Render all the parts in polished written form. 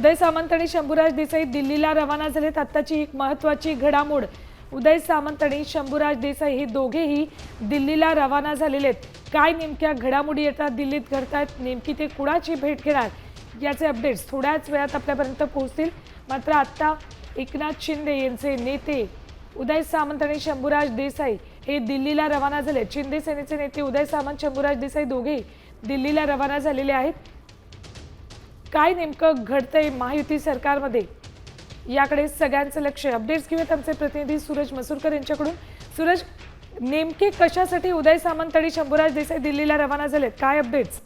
उदय सामंत आणि शंभूराज देसाई दिल्लीला रवाना झालेत। आत्ताची एक महत्त्वाची घडामोड, उदय सामंत आणि शंभूराज देसाई हे दोघेही दिल्लीला रवाना झालेले आहेत। काय नेमक्या घडामोडी आता दिल्लीत घडतायत, नेमकी ते कुणाची भेट घेणार याचे अपडेट्स थोड्याच वेळात आपल्यापर्यंत पोहोचतील। मात्र आता एकनाथ शिंदे यांचे नेते उदय सामंत आणि शंभूराज देसाई हे दिल्लीला रवाना झाले। शिंदे सेनेचे नेते उदय सामंत, शंभूराज देसाई दोघेही दिल्लीला रवाना झालेले आहेत। काय नेमकं घडतंय महायुती सरकारमध्ये याकडे सगळ्यांचं लक्ष। अपडेट्स घेऊयात आमचे प्रतिनिधी सूरज मसूरकर यांच्याकडून। सूरज, नेमके कशासाठी उदय सामंत आणि शंभूराज देसाई दिल्लीला रवाना झालेत, काय अपडेट्स?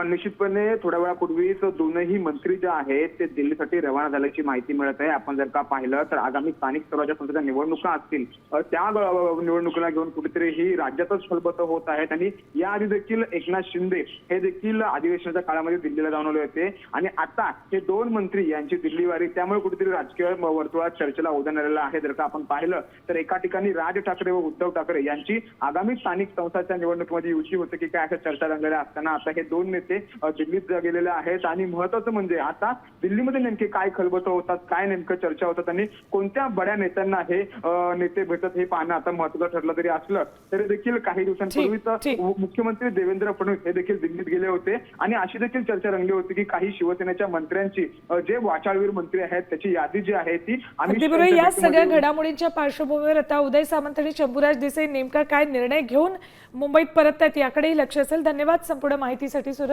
निश्चितपणे थोड्या वेळापूर्वीच दोनही मंत्री जे आहेत ते दिल्लीसाठी रवाना झाल्याची माहिती मिळत आहे। आपण जर का पाहिलं तर आगामी स्थानिक स्वराज्य संस्थेच्या निवडणुका असतील, त्या निवडणुकीला घेऊन कुठेतरी ही राज्यातच खलबतं होत आहेत। आणि याआधी देखील एकनाथ शिंदे हे देखील अधिवेशनाच्या काळामध्ये दिल्लीला जाऊन आले होते आणि आता हे दोन मंत्री यांची दिल्लीवारी, त्यामुळे कुठेतरी राजकीय वर्तुळात चर्चेला उधाण आलेलं आहे। जर का आपण पाहिलं तर एका ठिकाणी राज ठाकरे व उद्धव ठाकरे यांची आगामी स्थानिक संस्थांच्या निवडणुकीमध्ये युती होते की काय अशा चर्चा रंगलेल्या असताना आता हे दोन नेते दिल्लीत गेलेले आहेत। आणि महत्वाचं म्हणजे आता दिल्लीमध्ये नेमके काय खलबतं होतात, काय नेमकं चर्चा होतात आणि कोणत्या बड्या नेत्यांना हे नेते भेटत हे पाहणं आता महत्वाचं ठरलं तरी असलं तरी देखील काही दिवसांपूर्वीच मुख्यमंत्री देवेंद्र फडणवीस हे देखील दिल्लीत गेले होते आणि अशी देखील चर्चा रंगली होती की काही शिवसेनेच्या मंत्र्यांची जे वाचाळवीर मंत्री आहेत त्याची यादी जी आहे ती आम्ही या सगळ्या घडामोडींच्या पार्श्वभूमीवर आता उदय सामंत आणि शंभूराज देसाई नेमका काय निर्णय घेऊन मुंबईत परततात याकडेही लक्ष असेल। धन्यवाद संपूर्ण माहितीसाठी सूरज।